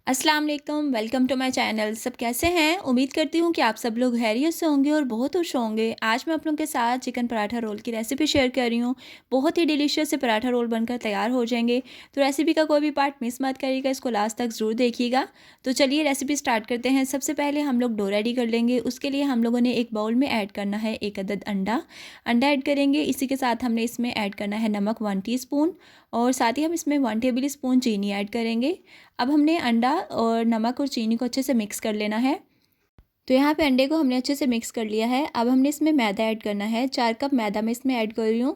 अस्सलाम वालेकुम, welcome to my channel. सब कैसे हैं? उम्मीद करती हूँ कि आप सब लोग खैरियत से होंगे और बहुत खुश होंगे। आज मैं आप लोगों के साथ चिकन पराठा रोल की रेसिपी शेयर कर रही हूँ। बहुत ही डिलीशियस से पराठा रोल बनकर तैयार हो जाएंगे। तो रेसिपी का कोई भी पार्ट मिस मत करिएगा, इसको लास्ट तक ज़रूर देखिएगा। तो चलिए रेसिपी स्टार्ट करते हैं। सबसे पहले हम लोग डो रेडी कर लेंगे। उसके लिए हम लोगों ने एक बाउल में ऐड करना है 1 अदद अंडा। अंडा ऐड करेंगे, इसी के साथ हमने इसमें ऐड करना है नमक 1 टीस्पून और साथ ही हम इसमें 1 टेबल स्पून चीनी ऐड करेंगे। अब हमने अंडा और नमक और चीनी को अच्छे से मिक्स कर लेना है। तो यहाँ पे अंडे को हमने अच्छे से मिक्स कर लिया है। अब हमने इसमें मैदा ऐड करना है। 4 कप मैदा मैं इसमें ऐड कर रही हूँ।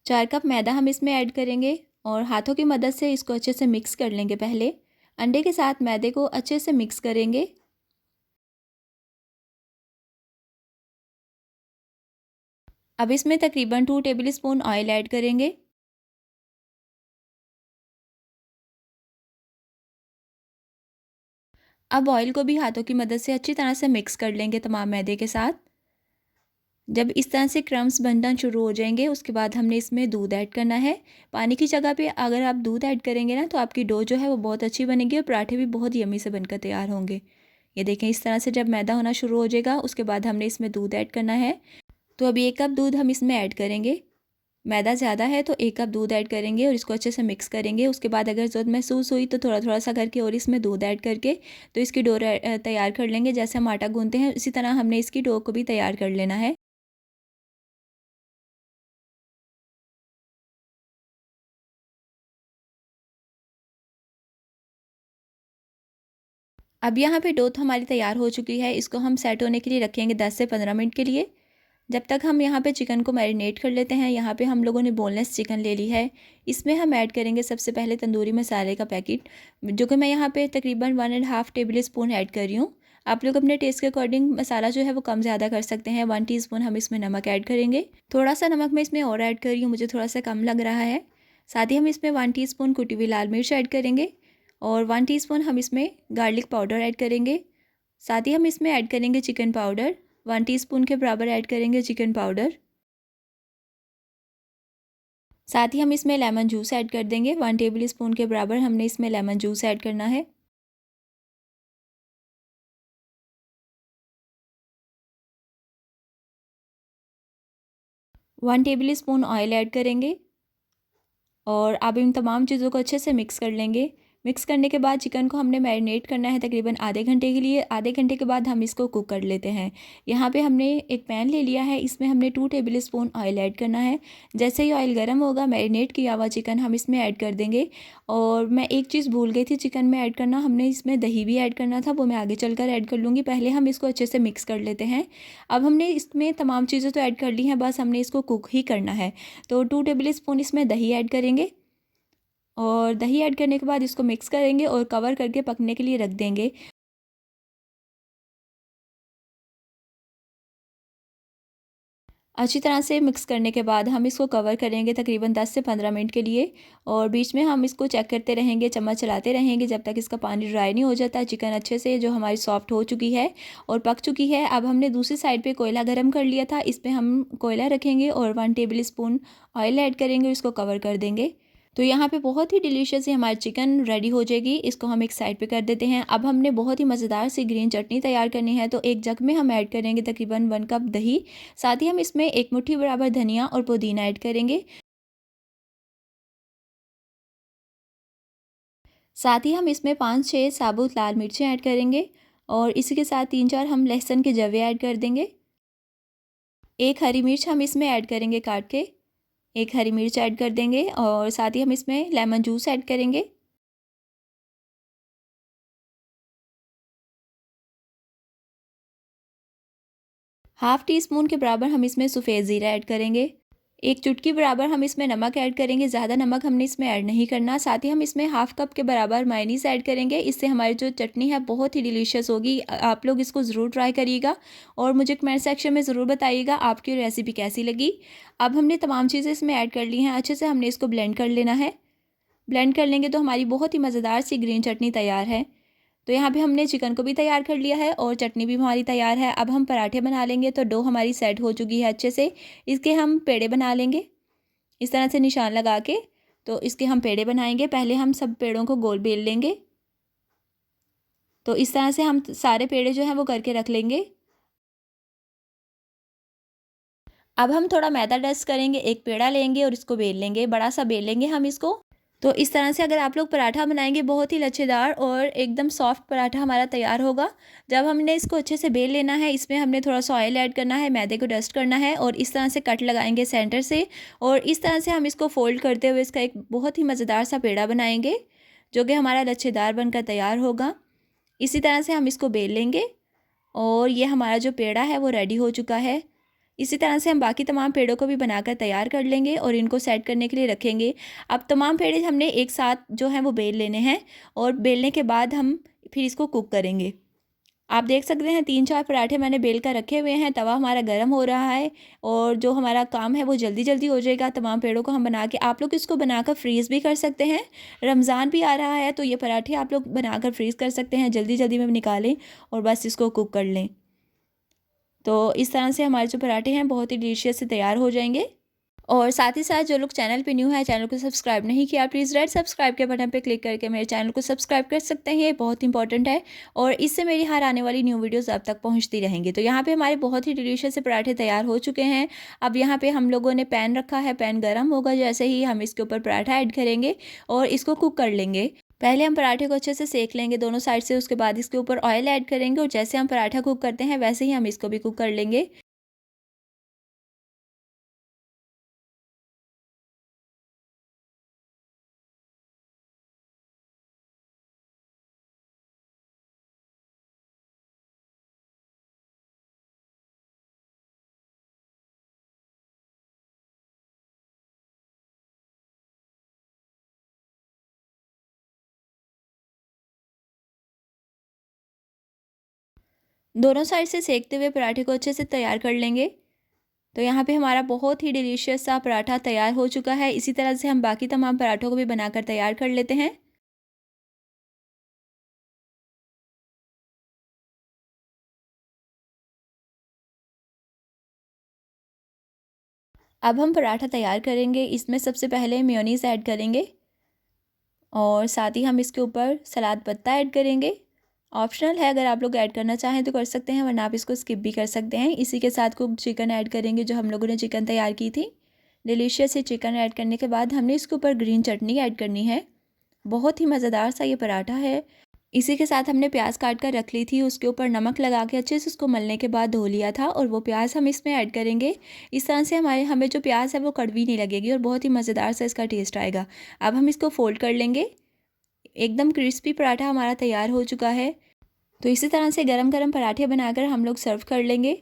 4 कप मैदा हम इसमें ऐड करेंगे और हाथों की मदद से इसको अच्छे से मिक्स कर लेंगे। पहले अंडे के साथ मैदे को अच्छे से मिक्स करेंगे। अब इसमें तकरीबन 2 टेबल स्पून ऑयल ऐड करेंगे। अब ऑयल को भी हाथों की मदद से अच्छी तरह से मिक्स कर लेंगे तमाम मैदे के साथ। जब इस तरह से क्रम्स बनना शुरू हो जाएंगे उसके बाद हमने इसमें दूध ऐड करना है। पानी की जगह पे अगर आप दूध ऐड करेंगे ना तो आपकी डो जो है वो बहुत अच्छी बनेगी और पराठे भी बहुत यमी से बनकर तैयार होंगे। ये देखें, इस तरह से जब मैदा होना शुरू हो जाएगा उसके बाद हमने इसमें दूध ऐड करना है। तो अभी 1 कप दूध हम इसमें ऐड करेंगे। मैदा ज़्यादा है तो 1 कप दूध ऐड करेंगे और इसको अच्छे से मिक्स करेंगे। उसके बाद अगर ज़रूरत महसूस हुई तो थोड़ा थोड़ा सा करके और इसमें दूध ऐड करके तो इसकी डो तैयार कर लेंगे। जैसे हम आटा गूंथते हैं इसी तरह हमने इसकी डो को भी तैयार कर लेना है। अब यहाँ पे डो तो हमारी तैयार हो चुकी है। इसको हम सेट होने के लिए रखेंगे 10 से 15 मिनट के लिए। जब तक हम यहाँ पे चिकन को मैरिनेट कर लेते हैं। यहाँ पे हम लोगों ने बोनलेस चिकन ले ली है। इसमें हम ऐड करेंगे सबसे पहले तंदूरी मसाले का पैकेट, जो कि मैं यहाँ पे तकरीबन 1.5 टेबल स्पून ऐड कर रही हूँ। आप लोग अपने टेस्ट के अकॉर्डिंग मसाला जो है वो कम ज़्यादा कर सकते हैं। 1 टीस्पून हम इसमें नमक ऐड करेंगे। थोड़ा सा नमक मैं इसमें और ऐड कर रही हूँ, मुझे थोड़ा सा कम लग रहा है। साथ ही हम इसमें 1 टीस्पून कुटी हुई लाल मिर्च ऐड करेंगे और 1 टीस्पून हम इसमें गार्लिक पाउडर ऐड करेंगे। साथ ही हम इसमें ऐड करेंगे चिकन पाउडर। 1 टीस्पून के बराबर ऐड करेंगे चिकन पाउडर। साथ ही हम इसमें लेमन जूस ऐड कर देंगे। 1 टेबल स्पून के बराबर हमने इसमें लेमन जूस ऐड करना है। 1 टेबल स्पून ऑयल ऐड करेंगे और अब इन तमाम चीज़ों को अच्छे से मिक्स कर लेंगे। मिक्स करने के बाद चिकन को हमने मैरिनेट करना है तकरीबन आधे घंटे के लिए। आधे घंटे के बाद हम इसको कुक कर लेते हैं। यहाँ पे हमने एक पैन ले लिया है, इसमें हमने 2 टेबल स्पून ऑयल ऐड करना है। जैसे ही ऑयल गर्म होगा मैरिनेट किया हुआ चिकन हम इसमें ऐड कर देंगे। और मैं एक चीज़ भूल गई थी चिकन में ऐड करना, हमने इसमें दही भी ऐड करना था, वो मैं आगे चलकर ऐड कर लूँगी। पहले हम इसको अच्छे से मिक्स कर लेते हैं। अब हमने इसमें तमाम चीज़ें तो ऐड कर ली हैं, बस हमने इसको कुक ही करना है। तो 2 टेबल स्पून इसमें दही ऐड करेंगे और दही ऐड करने के बाद इसको मिक्स करेंगे और कवर करके पकने के लिए रख देंगे। अच्छी तरह से मिक्स करने के बाद हम इसको कवर करेंगे तकरीबन 10 से 15 मिनट के लिए और बीच में हम इसको चेक करते रहेंगे, चम्मच चलाते रहेंगे जब तक इसका पानी ड्राई नहीं हो जाता। चिकन अच्छे से जो हमारी सॉफ्ट हो चुकी है और पक चुकी है। अब हमने दूसरी साइड पे कोयला गरम कर लिया था, इस पे हम कोयला रखेंगे और 1 टेबल स्पून ऑयल ऐड करेंगे और इसको कवर कर देंगे। तो यहाँ पे बहुत ही डिलीशियस ही हमारी चिकन रेडी हो जाएगी। इसको हम एक साइड पे कर देते हैं। अब हमने बहुत ही मज़ेदार सी ग्रीन चटनी तैयार करनी है। तो एक जग में हम ऐड करेंगे तकरीबन 1 कप दही। साथ ही हम इसमें 1 मुट्ठी बराबर धनिया और पुदीना ऐड करेंगे। साथ ही हम इसमें 5-6 साबुत लाल मिर्चें ऐड करेंगे और इसी के साथ 3-4 हम लहसुन के जवे ऐड कर देंगे। एक हरी मिर्च हम इसमें ऐड करेंगे काट के। एक हरी मिर्च ऐड कर देंगे और साथ ही हम इसमें लेमन जूस ऐड करेंगे। हाफ़ टी स्पून के बराबर हम इसमें सफ़ेद ज़ीरा ऐड करेंगे। एक चुटकी बराबर हम इसमें नमक ऐड करेंगे, ज़्यादा नमक हमने इसमें ऐड नहीं करना। साथ ही हम इसमें हाफ़ कप के बराबर मायोनीज़ ऐड करेंगे। इससे हमारी जो चटनी है बहुत ही डिलीशियस होगी। आप लोग इसको ज़रूर ट्राई करिएगा और मुझे कमेंट सेक्शन में ज़रूर बताइएगा आपकी रेसिपी कैसी लगी। अब हमने तमाम चीज़ें इसमें ऐड कर ली हैं, अच्छे से हमने इसको ब्लेंड कर लेना है। ब्लेंड कर लेंगे तो हमारी बहुत ही मज़ेदार सी ग्रीन चटनी तैयार है। तो यहाँ पे हमने चिकन को भी तैयार कर लिया है और चटनी भी हमारी तैयार है। अब हम पराठे बना लेंगे। तो डो हमारी सेट हो चुकी है अच्छे से। इसके हम पेड़े बना लेंगे इस तरह से निशान लगा के। तो इसके हम पेड़े बनाएंगे। पहले हम सब पेड़ों को गोल बेल लेंगे। तो इस तरह से हम सारे पेड़े जो हैं वो करके रख लेंगे। अब हम थोड़ा मैदा डस्ट करेंगे, एक पेड़ा लेंगे और इसको बेल लेंगे, बड़ा सा बेल लेंगे हम इसको। तो इस तरह से अगर आप लोग पराठा बनाएंगे, बहुत ही लच्छेदार और एकदम सॉफ्ट पराठा हमारा तैयार होगा। जब हमने इसको अच्छे से बेल लेना है, इसमें हमने थोड़ा सा ऑयल ऐड करना है, मैदे को डस्ट करना है और इस तरह से कट लगाएंगे सेंटर से। और इस तरह से हम इसको फोल्ड करते हुए इसका एक बहुत ही मज़ेदार सा पेड़ा बनाएंगे, जो कि हमारा लच्छेदार बनकर तैयार होगा। इसी तरह से हम इसको बेल लेंगे और ये हमारा जो पेड़ा है वो रेडी हो चुका है। इसी तरह से हम बाकी तमाम पेड़ों को भी बनाकर तैयार कर लेंगे और इनको सेट करने के लिए रखेंगे। अब तमाम पेड़े हमने एक साथ जो हैं वो बेल लेने हैं और बेलने के बाद हम फिर इसको कुक करेंगे। आप देख सकते हैं 3-4 पराठे मैंने बेल कर रखे हुए हैं, तवा हमारा गर्म हो रहा है और जो हमारा काम है वो जल्दी जल्दी हो जाएगा। तमाम पेड़ों को हम बना के, आप लोग इसको बनाकर फ्रीज़ भी कर सकते हैं। रमज़ान भी आ रहा है तो ये पराठे आप लोग बनाकर फ्रीज़ कर सकते हैं, जल्दी जल्दी में निकालें और बस इसको कुक कर लें। तो इस तरह से हमारे जो पराठे हैं बहुत ही डिलीशियस से तैयार हो जाएंगे। और साथ ही साथ जो लोग चैनल पे न्यू है, चैनल को सब्सक्राइब नहीं किया, प्लीज़ रेड सब्सक्राइब के बटन पे क्लिक करके मेरे चैनल को सब्सक्राइब कर सकते हैं, ये बहुत इंपॉर्टेंट है और इससे मेरी हर आने वाली न्यू वीडियोस आप तक पहुंचती रहेंगी। तो यहाँ पे हमारे बहुत ही डिलीशियस से पराठे तैयार हो चुके हैं। अब यहाँ पे हम लोगों ने पैन रखा है, पैन गर्म होगा जैसे ही हम इसके ऊपर पराठा ऐड करेंगे और इसको कुक कर लेंगे। पहले हम पराठे को अच्छे से सेक लेंगे दोनों साइड से, उसके बाद इसके ऊपर ऑयल ऐड करेंगे और जैसे हम पराठा कुक करते हैं वैसे ही हम इसको भी कुक कर लेंगे। दोनों साइड से सेकते हुए पराठे को अच्छे से तैयार कर लेंगे। तो यहाँ पे हमारा बहुत ही डिलीशियस सा पराठा तैयार हो चुका है। इसी तरह से हम बाकी तमाम पराठों को भी बनाकर तैयार कर लेते हैं। अब हम पराठा तैयार करेंगे, इसमें सबसे पहले मेयोनीज़ ऐड करेंगे और साथ ही हम इसके ऊपर सलाद पत्ता ऐड करेंगे। ऑप्शनल है, अगर आप लोग ऐड करना चाहें तो कर सकते हैं, वरना आप इसको स्किप भी कर सकते हैं। इसी के साथ कुक चिकन ऐड करेंगे, जो हम लोगों ने चिकन तैयार की थी। डिलीशियस ही चिकन ऐड करने के बाद हमने इसके ऊपर ग्रीन चटनी ऐड करनी है। बहुत ही मज़ेदार सा ये पराठा है। इसी के साथ हमने प्याज काट कर रख ली थी, उसके ऊपर नमक लगा के अच्छे से उसको मलने के बाद धो लिया था और वो प्याज हम इसमें ऐड करेंगे। इस तरह से हमें जो प्याज है वो कड़वी नहीं लगेगी और बहुत ही मज़ेदार सा इसका टेस्ट आएगा। अब हम इसको फोल्ड कर लेंगे। एकदम क्रिस्पी पराठा हमारा तैयार हो चुका है। तो इसी तरह से गरम गरम पराठे बनाकर हम लोग सर्व कर लेंगे।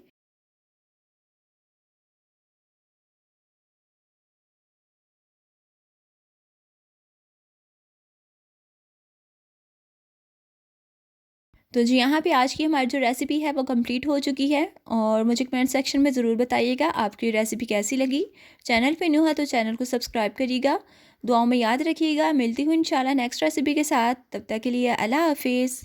तो जी, यहाँ पे आज की हमारी जो रेसिपी है वो कंप्लीट हो चुकी है और मुझे कमेंट सेक्शन में ज़रूर बताइएगा आपकी रेसिपी कैसी लगी। चैनल पे न्यू है तो चैनल को सब्सक्राइब करिएगा। दुआओं में याद रखिएगा। मिलती हूँ इंशाल्लाह नेक्स्ट रेसिपी के साथ। तब तक के लिए अल्लाह हाफिज़।